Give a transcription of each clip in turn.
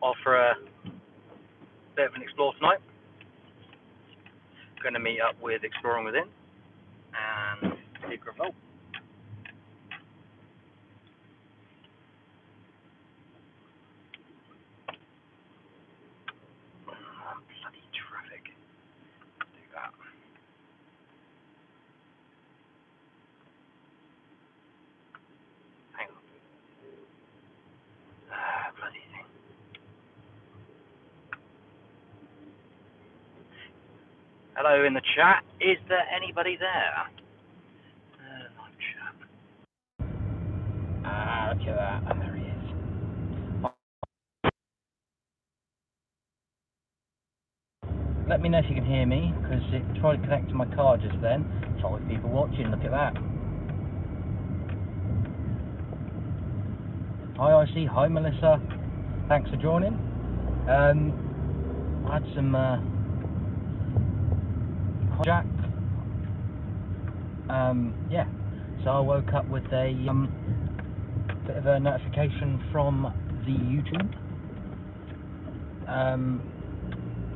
off for a bit of an explore tonight. Going to meet up with Exploring Within and Secret Vault. Bloody traffic. Do that. Hang on. Bloody thing. Hello in the chat. Is there anybody there? Live chat. Look at that. And there he is. Let me know if you can hear me, because it tried to connect to my car just then. 5 people watching. Look at that. Hi, IC. Hi, Melissa. Thanks for joining. I had some Jack. Yeah. So I woke up with a bit of a notification from the YouTube.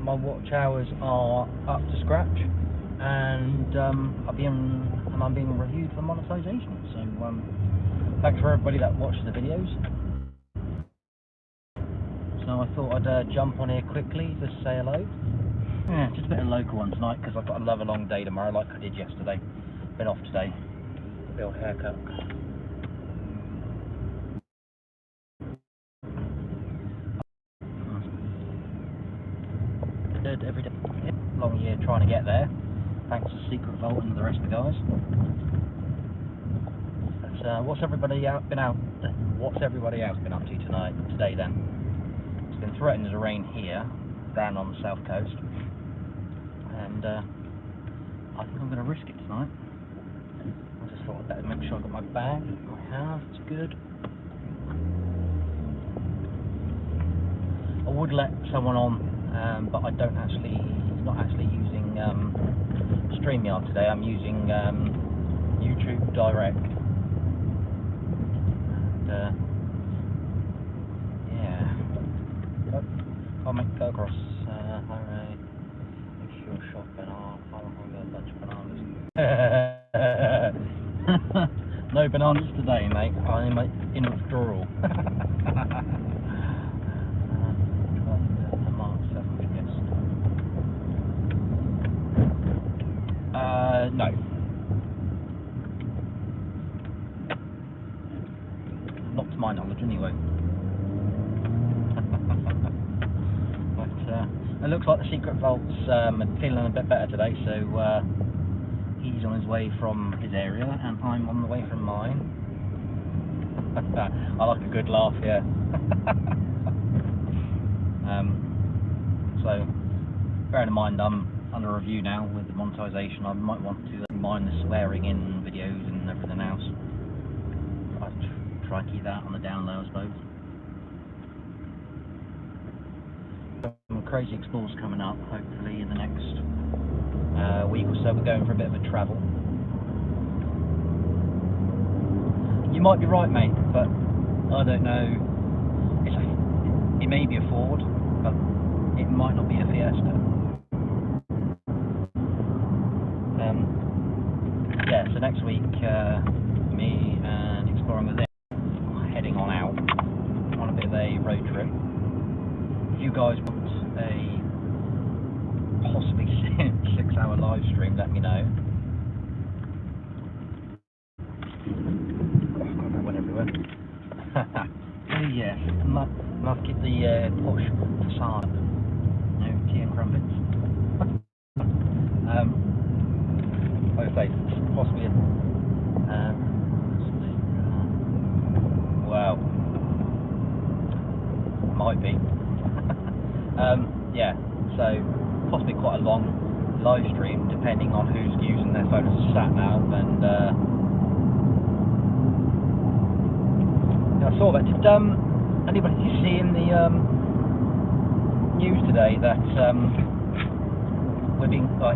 My watch hours are up to scratch, and I'm being reviewed for monetization. So thanks for everybody that watched the videos. So I thought I'd jump on here quickly to say hello. Yeah, just a bit of a local one tonight, because I've got another long day tomorrow, like I did yesterday. Been off today. Little haircut. Every day. Long year trying to get there. Thanks to Secret Vault and the rest of the guys. But, what's everybody else been up to today then? It's been threatened to rain here, down on the south coast. And I think I'm going to risk it tonight. I just thought I'd better make sure I've got my bag. I have, it's good. I would let someone on, but I don't actually, not actually using StreamYard today. I'm using YouTube Direct. And yeah, I'll go across highway. Make sure shopping. I'll get a bunch of bananas. No bananas today, mate. I'm in withdrawal. No. Not to my knowledge, anyway. But it looks like the Secret Vault's feeling a bit better today, so he's on his way from his area, and I'm on the way from mine. I like a good laugh, yeah. So, bearing in mind I'm under review now with the monetization, I might want to mind the swearing in videos and everything else. I'll try and keep that on the down low, I suppose. Some crazy explores coming up, hopefully in the next week or so. We're going for a bit of a travel. You might be right, mate, but I don't know. It may be a Ford, but it might not be a Fiesta. Yeah, so next week, me and Exploring Within are heading on out on a bit of a road trip. If you guys want a possibly 6-hour live stream, let me know. Oh, God, that went everywhere. Oh yes, must get the posh facade. No tea and crumpets. Like I say, possibly wow, might be. Yeah, so possibly quite a long live stream, depending on who's using their phone as a sat nav. And I saw that. Did anybody see in the news today that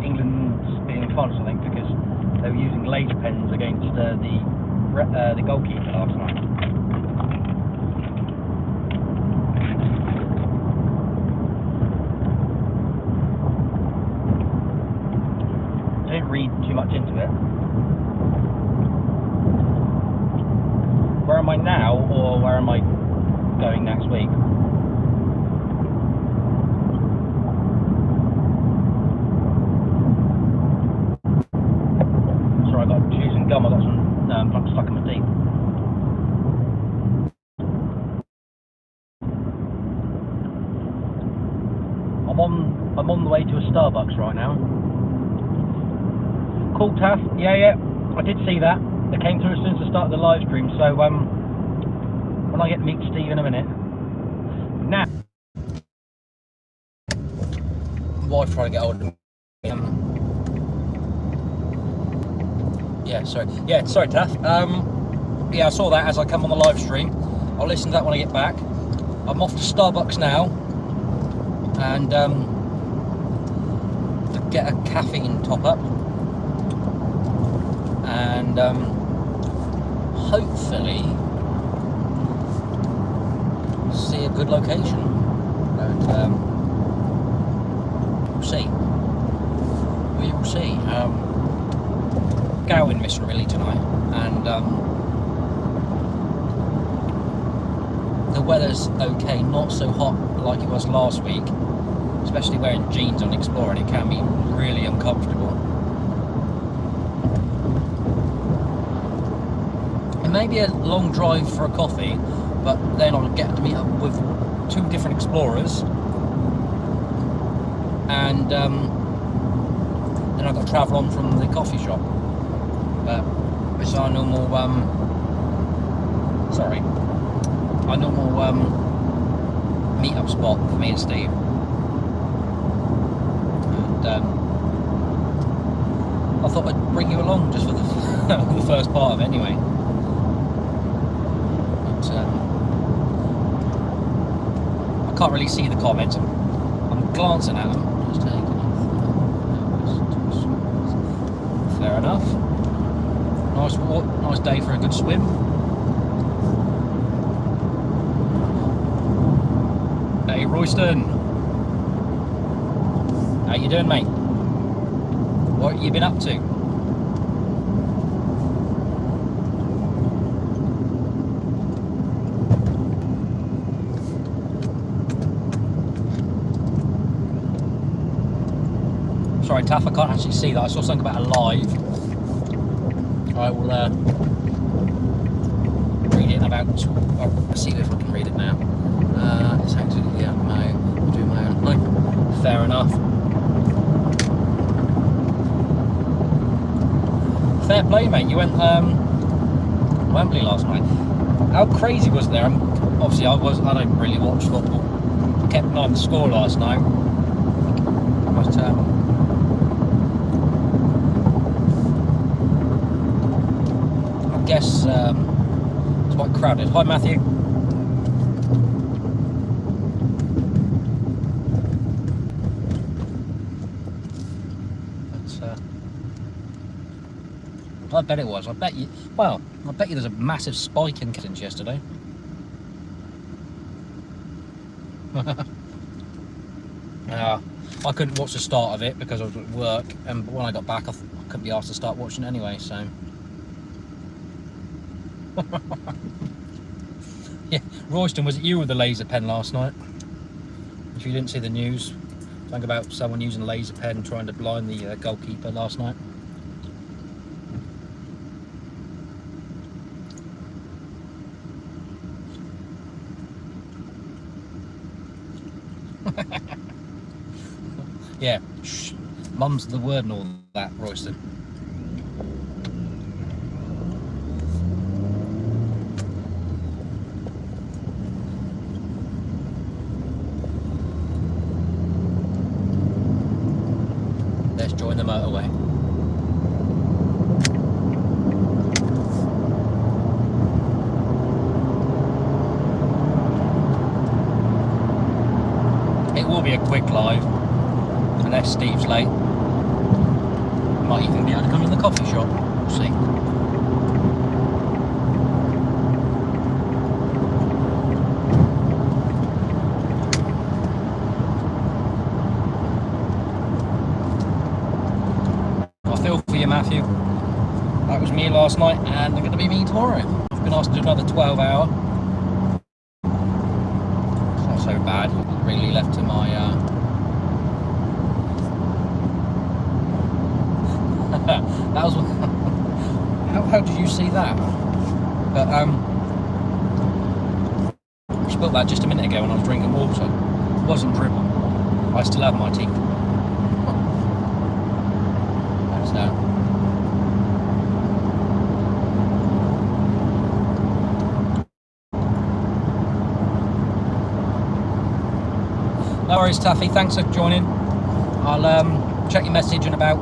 England's being punished, I think, because they were using laser pens against the goalkeeper last night. now, or where am I going next week? Sorry, I got chewing gum. I got some plug stuck in my teeth. I'm on the way to a Starbucks right now. Cool, Taff. Yeah, I did see that. It came through as soon as I started the live stream. So when I get to meet Steve in a minute. Now, wife trying to get hold of me. Sorry, Taff. Yeah, I saw that as I come on the live stream. I'll listen to that when I get back. I'm off to Starbucks now, and to get a caffeine top up, and hopefully see a good location. But we'll see. We will see. Going mission really tonight, and the weather's okay, not so hot like it was last week, especially wearing jeans on Explorer. It can be really uncomfortable. It may be a long drive for a coffee, but then I'll get to meet up with 2 different Explorers, and then I've got to travel on from the coffee shop. But it's our normal, meet-up spot for me and Steve. And I thought I'd bring you along just for the, the first part of it anyway. But, I can't really see the comments. I'm glancing at them. Just taking it. Fair enough. Nice walk, nice day for a good swim. Hey Royston, how you doing, mate? What have you been up to? Sorry, Taff, I can't actually see that. I saw something about a live. I will read it in about. Let's see if I can read it now. It's actually do my own. Like, fair enough. Fair play, mate. You went Wembley last night. How crazy was there? Obviously, I don't really watch football. Kept an eye on the score last night. But I guess it's quite crowded. Hi, Matthew. I bet it was. I bet you there's a massive spike in since yesterday. I couldn't watch the start of it because I was at work, and when I got back I couldn't be asked to start watching it anyway, so yeah. Royston, was it you with the laser pen last night? If you didn't see the news, something about someone using a laser pen trying to blind the goalkeeper last night. Yeah, shh. Mum's the word and all that, Royston. Let's join the motorway. It will be a quick live. Unless Steve's late. Might even be able to come in the coffee shop. We'll see. I feel for you, Matthew. That was me last night, and they're going to be me tomorrow. I've been asked to do another 12-hour. It's not so bad. Really left to my. That was. How did you see that? But I spilled that just a minute ago when I was drinking water. It wasn't dribble. I still have my teeth. So. No worries, Taffy. Thanks for joining. I'll check your message in about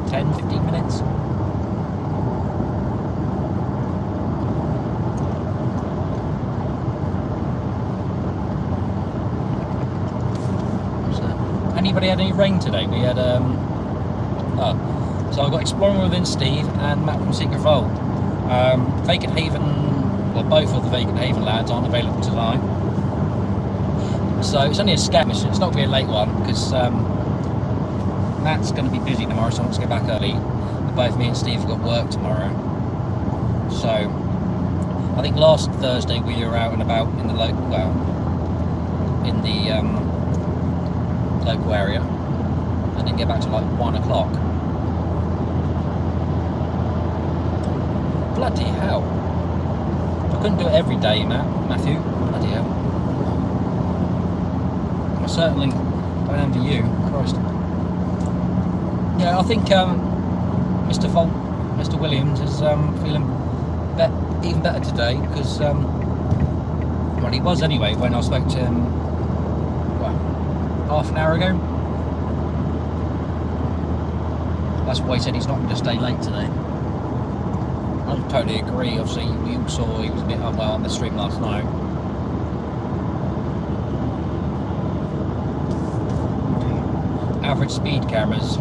10-15 minutes. So, anybody had any rain today? We had so I got Exploring Within Steve and Matt from Secret Vault. Vacant Haven, well, both of the Vacant Haven lads aren't available tonight. So it's only a scout mission. It's not going to be a late one because Matt's going to be busy tomorrow, so I want to get back early. But both me and Steve have got work tomorrow. So I think last Thursday we were out and about in the local area. I didn't get back till like 1 o'clock. Bloody hell! I couldn't do it every day, Matthew. Bloody hell! I certainly don't envy you, Christ. Yeah, I think Mr. Williams is feeling even better today because, well, he was anyway when I spoke to him, half an hour ago. That's why he said he's not going to stay late today. I totally agree. Obviously, we all saw he was a bit unwell on the stream last night. Average speed cameras.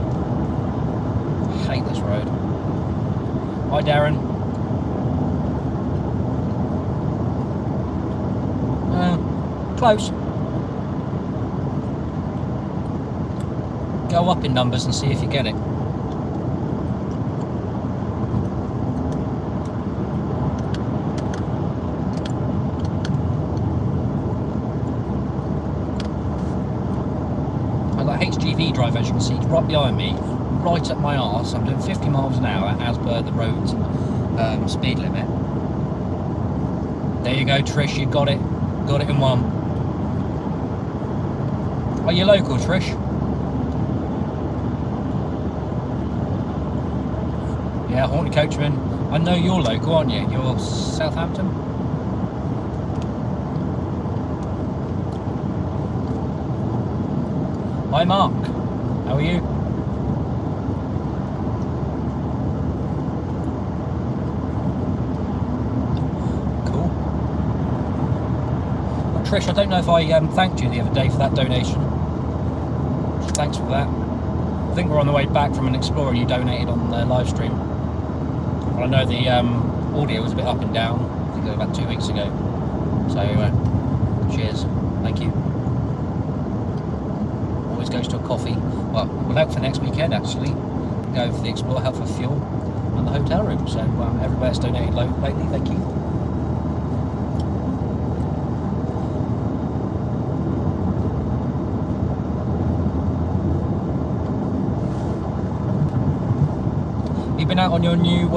Hate this road. Hi, Darren. Close. Go up in numbers and see if you get it. HGV drive, as you can see, right behind me, right up my arse. I'm doing 50 miles an hour as per the road's speed limit. There you go, Trish, you got it in one. Are you local, Trish? Yeah, Haunted Coachman. I know you're local, aren't you? You're Southampton? Hi Mark, how are you? Cool. Well, Trish, I don't know if I thanked you the other day for that donation. Thanks for that. I think we're on the way back from an Explorer you donated on the live stream. Well, I know the audio was a bit up and down. I think it was about 2 weeks ago. So, cheers. Thank you. Goes to a coffee. Well, we'll help for next weekend actually. Go for the Explorer, help for fuel and the hotel room. So everybody that's donated lately, thank you. You've been out on your new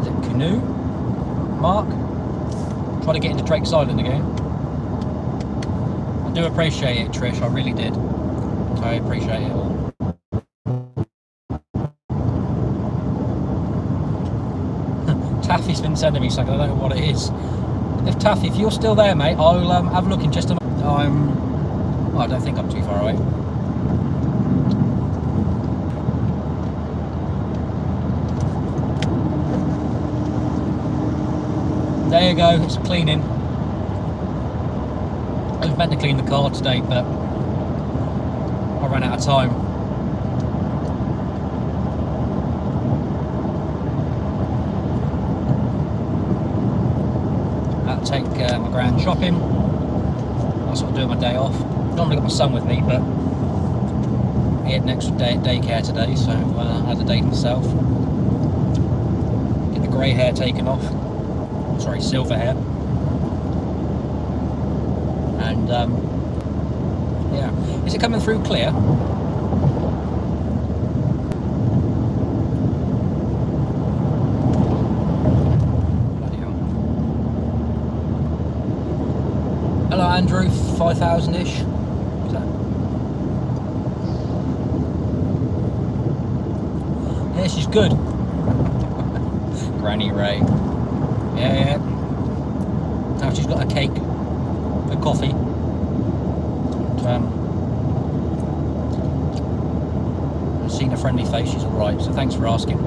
is it canoe, Mark? Try to get into Drake's Island again. I do appreciate it, Trish, I really did. I appreciate it all. Taffy's been sending me something, I don't know what it is. Taffy, if you're still there, mate, I'll have a look in just a moment. I don't think I'm too far away. There you go, it's cleaning. I was meant to clean the car today, but I ran out of time. I'll take my grand shopping. That's what I'm doing my day off. Normally got my son with me, but he had an extra day at daycare today, so I had a day to myself. Get the grey hair taken off. sorry, silver hair. And yeah, is it coming through clear? Bloody hell. Hello Andrew, 5,000-ish. Yeah, she's good. Granny Ray. Yeah. Now she's got a cake, a coffee. And, seen a friendly face, she's alright, so thanks for asking.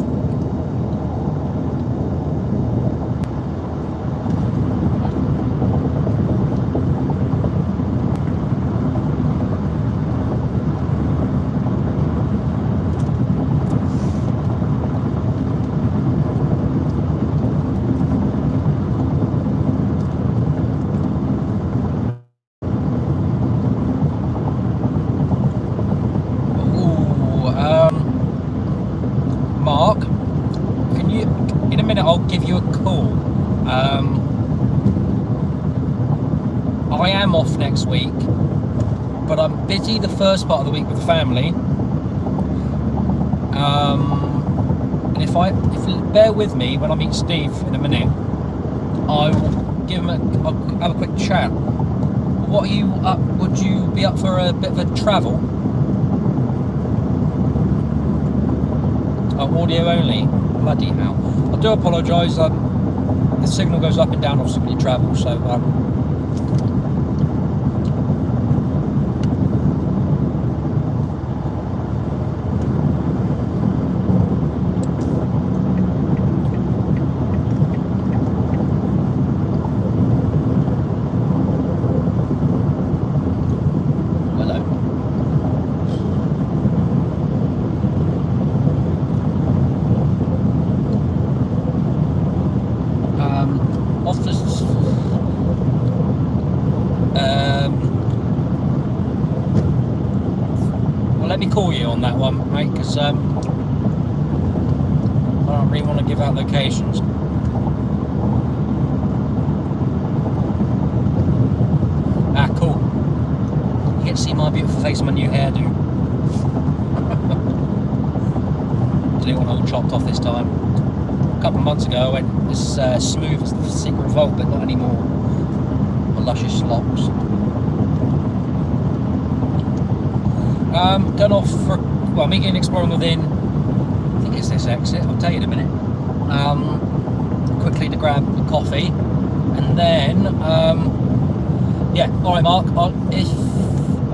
Mark, can you, in a minute I'll give you a call. I am off next week, but I'm busy the first part of the week with the family. And if you bear with me when I meet Steve in a minute, I will give him I'll have a quick chat. What are you up? Would you be up for a bit of a travel? Oh, audio only. Bloody hell! I do apologise. The signal goes up and down obviously when you travel, so let me call you on that one, mate, because I don't really want to give out locations. Ah, cool. You get to see my beautiful face and my new hairdo. Didn't want it all chopped off this time. A couple of months ago I went as smooth as the Secret Vault, but not anymore. My luscious locks. Going off for, well, me getting exploring within, I think it's this exit, I'll tell you in a minute. Quickly to grab a coffee, and then, yeah, alright Mark, if,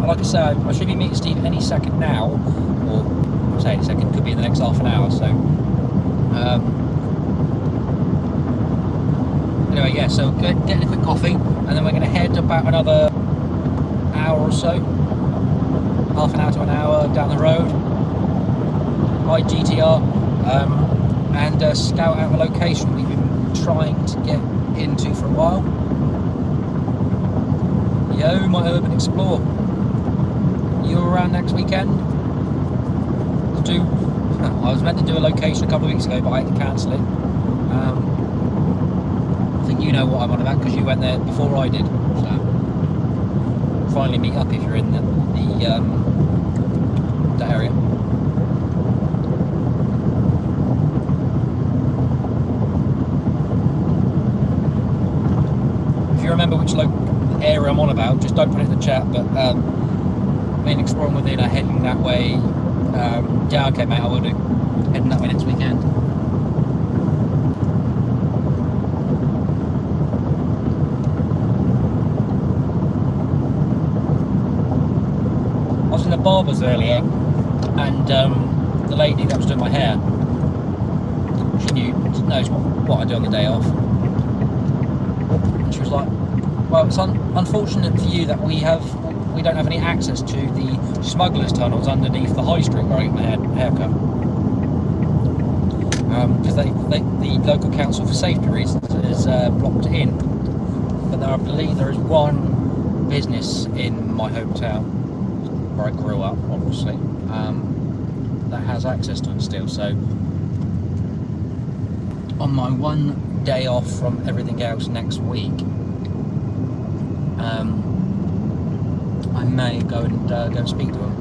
like I said, I should be meeting Steve any second now, or I'll say any second, could be in the next half an hour, so, anyway, yeah, so getting a quick coffee, and then we're going to head about another hour or so. Half an hour to an hour down the road by GTR and scout out a location we've been trying to get into for a while. Yo, my urban explorer. You around next weekend? I was meant to do a location a couple of weeks ago, but I had to cancel it. I think you know what I'm on about because you went there before I did. So finally meet up if you're in that area. If you remember which area I'm on about, just don't put it in the chat, but me and Exploring Within are heading that way. Yeah, okay mate, I will do. Heading that way next weekend. I was in the barber's earlier, and the lady that was doing my hair, she knows what I do on the day off. And she was like, well, it's unfortunate for you that we don't have any access to the smugglers' tunnels underneath the high street where I get my haircut. Because the local council, for safety reasons, is blocked in. But I believe there is one business in my hometown where I grew up, obviously, that has access to them still. So on my one day off from everything else next week, I may go and speak to them.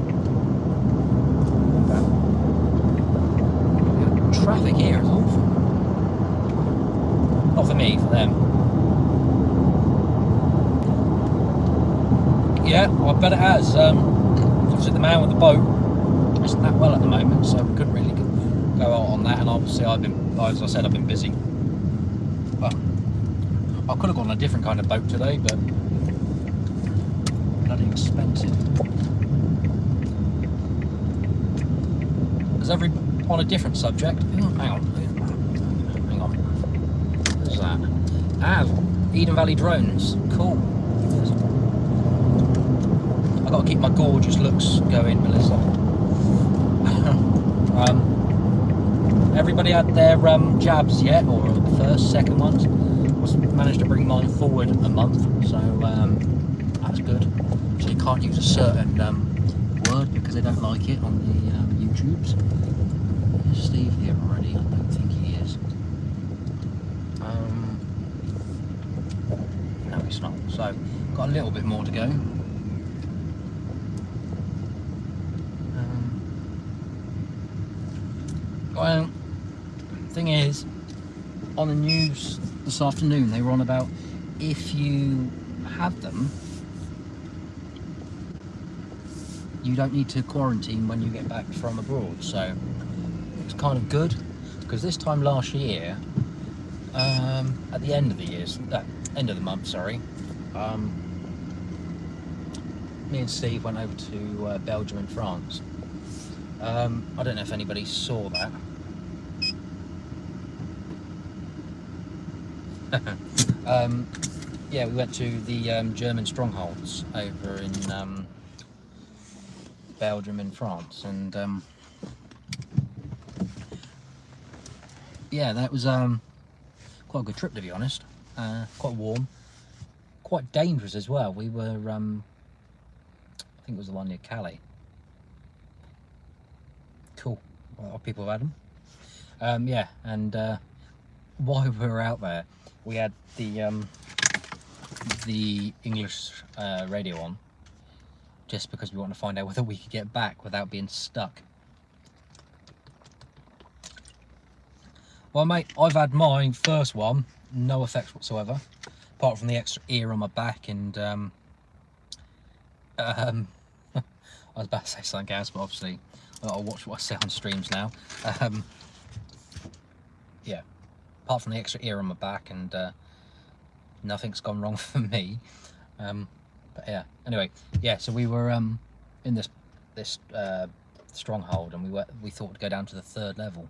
But traffic here is awful. Not for me, for them. Yeah, I bet it has. Obviously, the man with the boat isn't that well at the moment, so we couldn't really go out on that. And obviously, as I said, I've been busy. But I could have gone on a different kind of boat today, but bloody expensive. Because on a different subject. Hang on. What's that? Eden Valley drones. Cool. I've got to keep my gorgeous looks going, Melissa. Everybody had their jabs yet, or the first, second ones? Managed to bring mine forward a month, so that's good. So you can't use a certain word because they don't like it on the YouTubes. Is Steve here already? I don't think he is. No, it's not. So got a little bit more to go. Well, thing is, on the news this afternoon they were on about if you have them, you don't need to quarantine when you get back from abroad. So it's kind of good, because this time last year, at the end of the end of the month, sorry, me and Steve went over to Belgium and France. I don't know if anybody saw that. Yeah, we went to the German strongholds over in Belgium and France, and yeah, that was quite a good trip, to be honest. Quite warm, quite dangerous as well. We were, I think it was the one near Calais. Cool. A lot of people have had them. Yeah, and while we were out there, we had the English radio on, just because we wanted to find out whether we could get back without being stuck. Well, mate, I've had my first one, no effects whatsoever, apart from the extra ear on my back, and I was about to say something else, but obviously I'll watch what I say on streams now. Yeah, apart from the extra ear on my back, and nothing's gone wrong for me. But yeah, anyway, yeah, so we were in this stronghold, and we thought to go down to the 3rd level,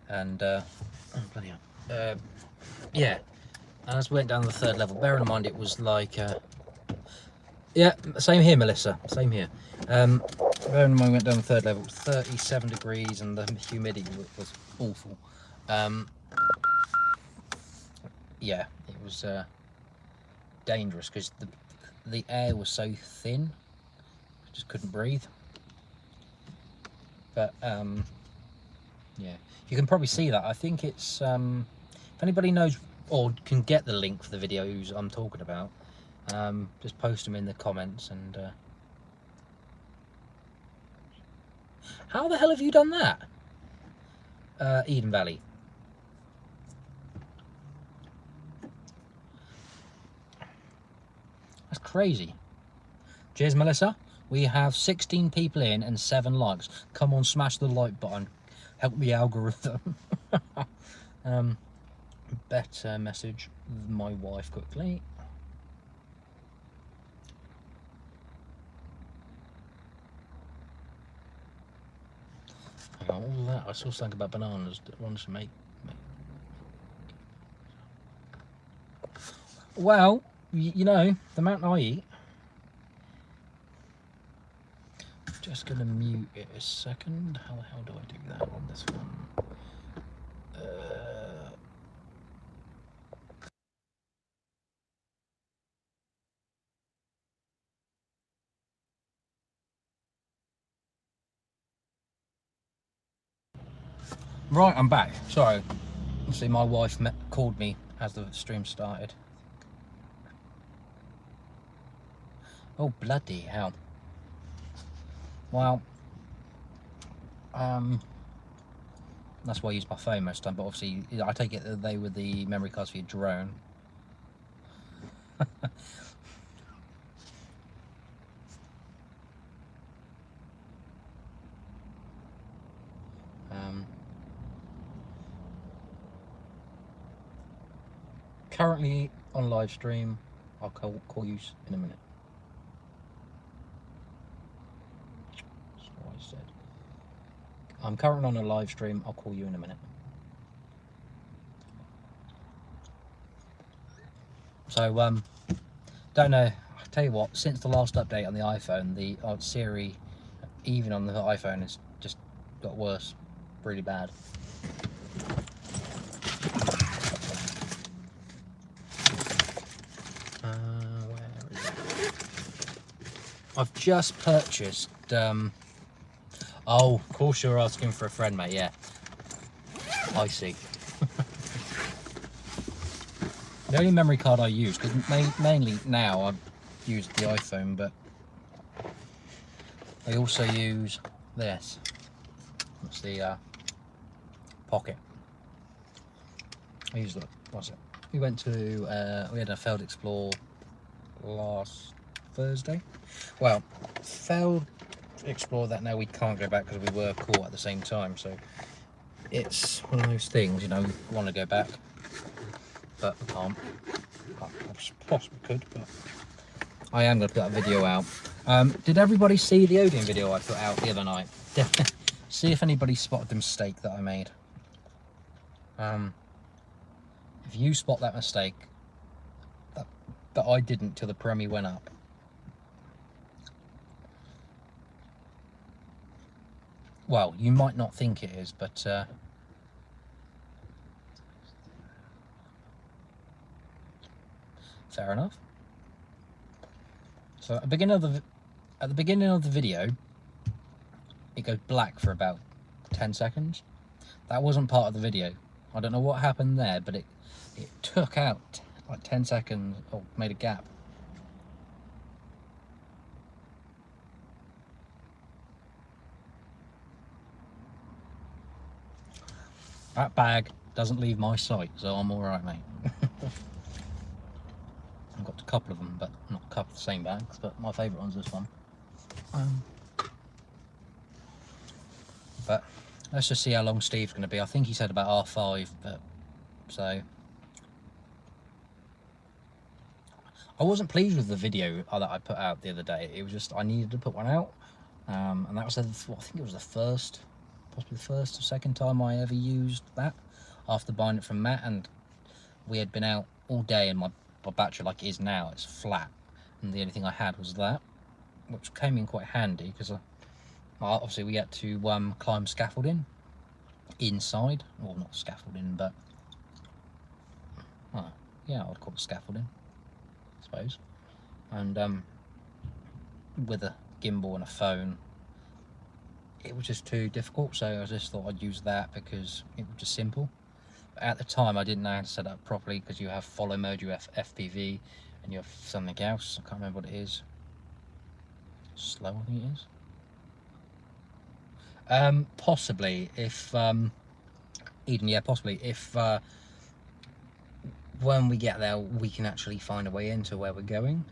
and oh, bloody hell. Yeah, and as we went down the 3rd level, bearing in mind it was like yeah, same here, Melissa, same here. Bearing in mind we went down the 3rd level, it was 37 degrees, and the humidity was awful. Yeah, it was dangerous, because the air was so thin, I just couldn't breathe. But yeah, you can probably see that. I think it's if anybody knows or can get the link for the videos I'm talking about, just post them in the comments. And how the hell have you done that? Eden Valley. That's crazy. Cheers, Melissa. We have 16 people in and 7 likes. Come on, smash the like button. Help the algorithm. Better message my wife quickly. Hang on, all that. I saw something about bananas that wants to make. Well, you know, the amount I eat. Just gonna mute it a second. How the hell do I do that on this one? Right, I'm back. Sorry, See, my wife called me as the stream started. Oh, bloody hell. Well, that's why I use my phone most of the time, but obviously I take it that they were the memory cards for your drone. Currently on live stream. I'll call you in a minute. That's what I said. I'm currently on a live stream. I'll call you in a minute. So don't know. I'll tell you what. Since the last update on the iPhone, the Siri, even on the iPhone, has just got worse, really bad. Where is it? I've just purchased. Oh, of course you're asking for a friend, mate. Yeah, I see. The only memory card I use, because mainly now I use the iPhone, but I also use this. It's the Pocket. I use the, what's it? We went to, we had a failed explore last Thursday. Well, failed explore that now we can't go back because we were caught at the same time. So it's one of those things, you know, we want to go back, but we can't. I possibly could, but I am going to put that video out. Did everybody see the Odeon video I put out the other night? See if anybody spotted the mistake that I made. If you spot that mistake, that I didn't till the Premi went up. Well, you might not think it is, but fair enough. So at the beginning of the video, it goes black for about 10 seconds. That wasn't part of the video. I don't know what happened there, but it took out like 10 seconds, or made a gap. That bag doesn't leave my sight, so I'm alright, mate. I've got a couple of them, but not a couple of the same bags, but my favourite one's this one. But let's just see how long Steve's going to be. I think he said about R5, but so I wasn't pleased with the video that I put out the other day. It was just I needed to put one out, and that was I think it was the first, possibly the first or second time I ever used that after buying it from Matt. And we had been out all day, and my battery, like it is now, it's flat, and the only thing I had was that, which came in quite handy because obviously we had to climb scaffolding inside, well, not scaffolding, but yeah, I'd call it scaffolding, I suppose. And with a gimbal and a phone, it was just too difficult, so I just thought I'd use that because it was just simple. But at the time I didn't know how to set it up properly, because you have follow mode, you have FPV, and you have something else, I can't remember what it is. Slow, I think it is. Possibly if Eden, yeah, possibly if when we get there we can actually find a way into where we're going,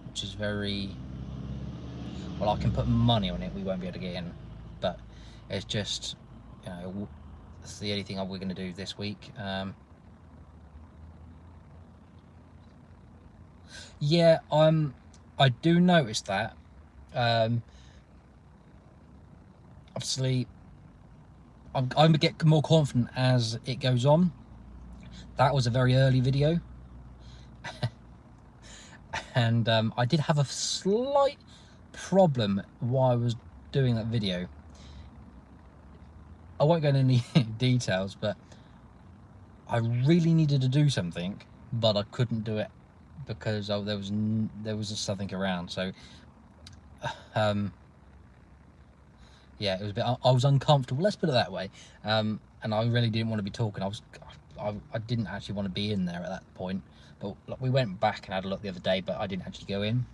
which is very well, I can put money on it we won't be able to get in, but it's just, you know, it's the only thing we're going to do this week. Yeah, I do notice that. Obviously, I'm going to get more confident as it goes on. That was a very early video. And I did have a slight problem while I was doing that video. I won't go into any details, but I really needed to do something, but I couldn't do it because there was just something around. So yeah, it was a bit. I was uncomfortable. Let's put it that way. And I really didn't want to be talking. I didn't actually want to be in there at that point. But like, we went back and had a look the other day, but I didn't actually go in.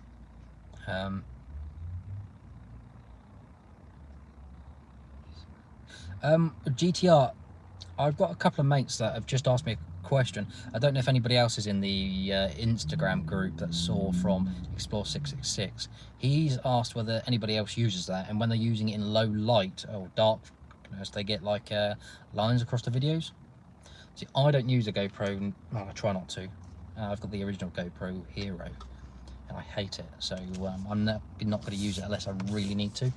GTR. I've got a couple of mates that have just asked me a question. I don't know if anybody else is in the Instagram group that saw from Explore 666. He's asked whether anybody else uses that, and when they're using it in low light or darkness, they get like lines across the videos. See, I don't use a GoPro. Well, I try not to. I've got the original GoPro Hero, and I hate it. So I'm not going to use it unless I really need to.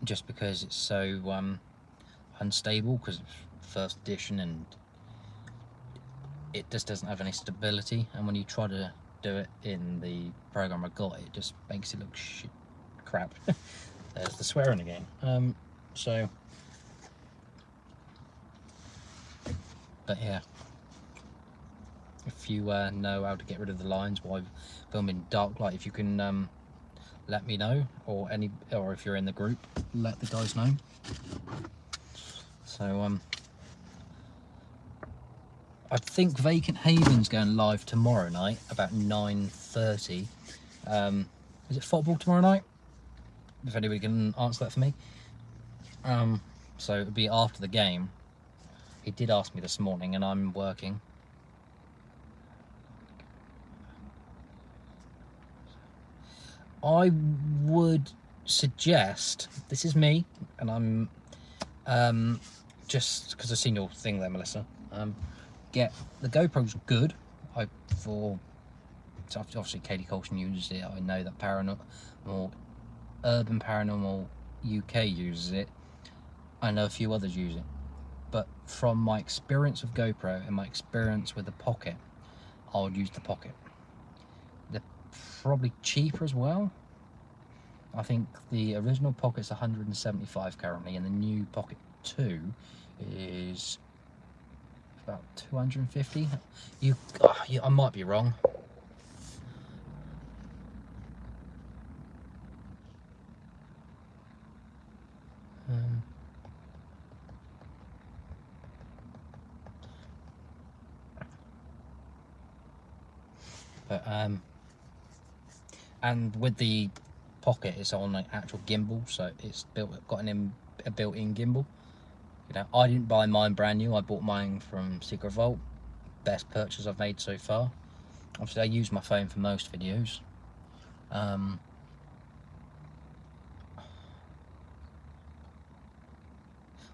Just because it's so unstable, because it's first edition and it just doesn't have any stability, and when you try to do it in the program I got, it just makes it look shit crap. There's the swearing again. But yeah, if you know how to get rid of the lines while filming dark light, if you can let me know, or if you're in the group, let the guys know. So I think Vacant Haven's going live tomorrow night about 9:30. Is it football tomorrow night? If anybody can answer that for me. So it'll be after the game. He did ask me this morning, and I'm working. I would suggest, this is me, and I'm just because I've seen your thing there, Melissa. Get the GoPro's good. So obviously Katie Colson uses it. I know that Urban Paranormal UK uses it. I know a few others use it. But from my experience with GoPro and my experience with the Pocket, I would use the Pocket. They're probably cheaper as well. I think the original Pocket's 175 currently, and the new Pocket 2 is about 250. I might be wrong. But and with the Pocket, it's on an actual gimbal, so it's got a built-in gimbal. You know, I didn't buy mine brand new. I bought mine from Secret Vault. Best purchase I've made so far. Obviously, I use my phone for most videos. Well,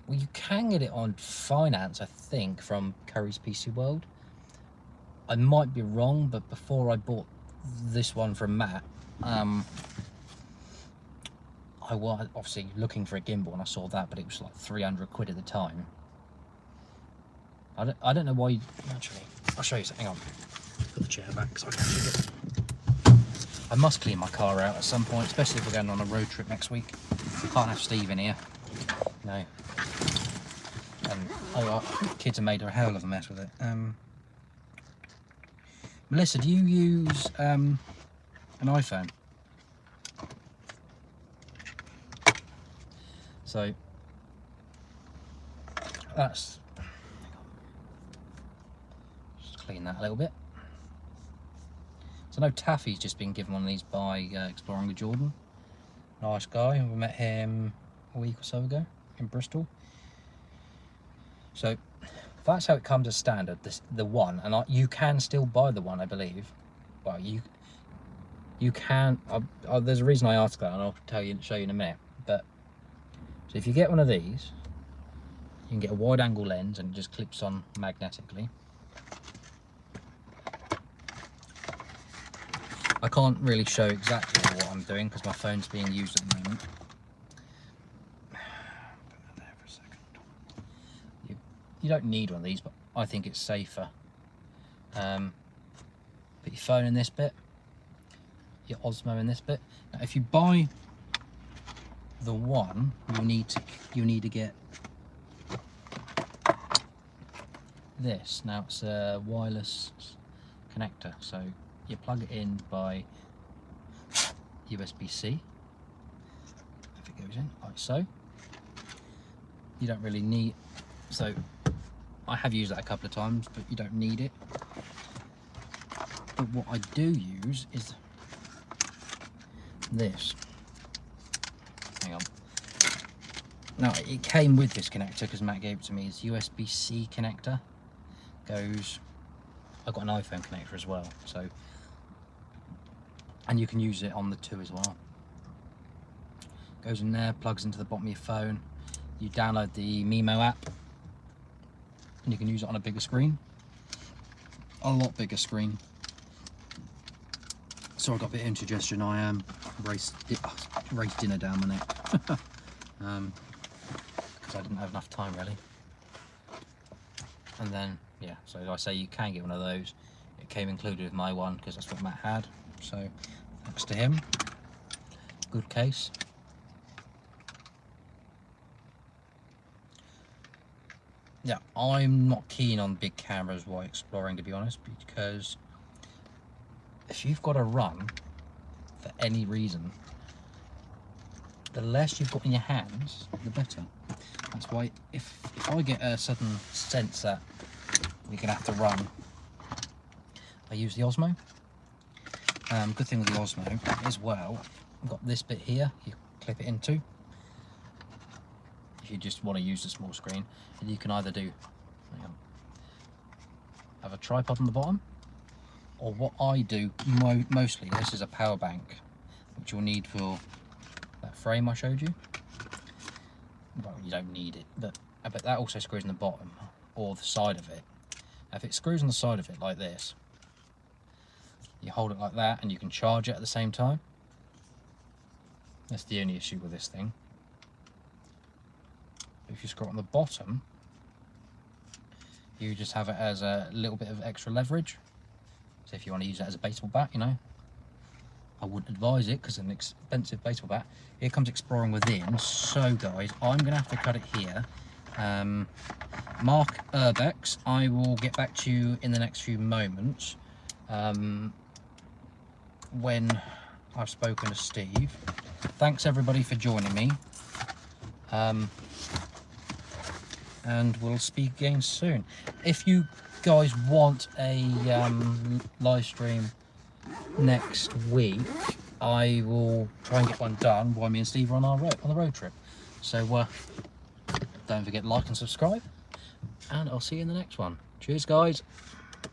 you can get it on finance, I think, from Curry's PC World. I might be wrong, but before I bought this one from Matt, I was obviously looking for a gimbal, and I saw that, but it was like 300 quid at the time. I don't know why. Actually, I'll show you something. Hang on. Put the chair back so I can actually get. I must clean my car out at some point, especially if we're going on a road trip next week. Can't have Steve in here. No. And kids have made a hell of a mess with it. Melissa, do you use an iPhone? So that's, just clean that a little bit. So I know Taffy's just been given one of these by Exploring with Jordan. Nice guy. We met him a week or so ago in Bristol. So that's how it comes as standard. The one, and you can still buy the one, I believe. Well, you can. There's a reason I asked that, and I'll show you in a minute. But so if you get one of these, you can get a wide-angle lens, and it just clips on magnetically. I can't really show exactly what I'm doing because my phone's being used at the moment. Put that there for a second. You don't need one of these, but I think it's safer. Put your phone in this bit, your Osmo in this bit. Now, if you buy the one, you need to get this. Now it's a wireless connector, so you plug it in by USB-C. it goes in like so. You don't really need, so I have used that a couple of times, but you don't need it. But what I do use is this. Hang on. Now it came with this connector because Matt gave it to me. It's USB-C connector. Goes. I've got an iPhone connector as well, so, and you can use it on the 2 as well. Goes in there, plugs into the bottom of your phone. You download the Mimo app, and you can use it on a bigger screen, a lot bigger screen. So I got a bit of indigestion. I raced dinner down my neck because I didn't have enough time really. And then yeah, so I say you can get one of those. It came included with my one because that's what Matt had. So thanks to him. Good case. Yeah, I'm not keen on big cameras while exploring, to be honest, because if you've got to run for any reason, the less you've got in your hands, the better. That's why if I get a sudden sense that we're going to have to run, I use the Osmo. Good thing with the Osmo as well, I've got this bit here you clip it into. If you just want to use the small screen, and you can either do, have a tripod on the bottom, or what I do mostly, this is a power bank, which you'll need for that frame I showed you. Well, you don't need it, but that also screws in the bottom or the side of it. Now, if it screws on the side of it like this, you hold it like that and you can charge it at the same time. That's the only issue with this thing. If you screw it on the bottom, you just have it as a little bit of extra leverage. So if you want to use it as a baseball bat, you know, I wouldn't advise it because it's an expensive baseball bat. Here comes exploring within. So guys, I'm going to have to cut it here. Mark Urbex, I will get back to you in the next few moments when I've spoken to Steve. Thanks everybody for joining me. And we'll speak again soon. If you guys want a live stream next week, I will try and get one done while me and Steve are on the road trip. So don't forget to like and subscribe, and I'll see you in the next one. Cheers guys.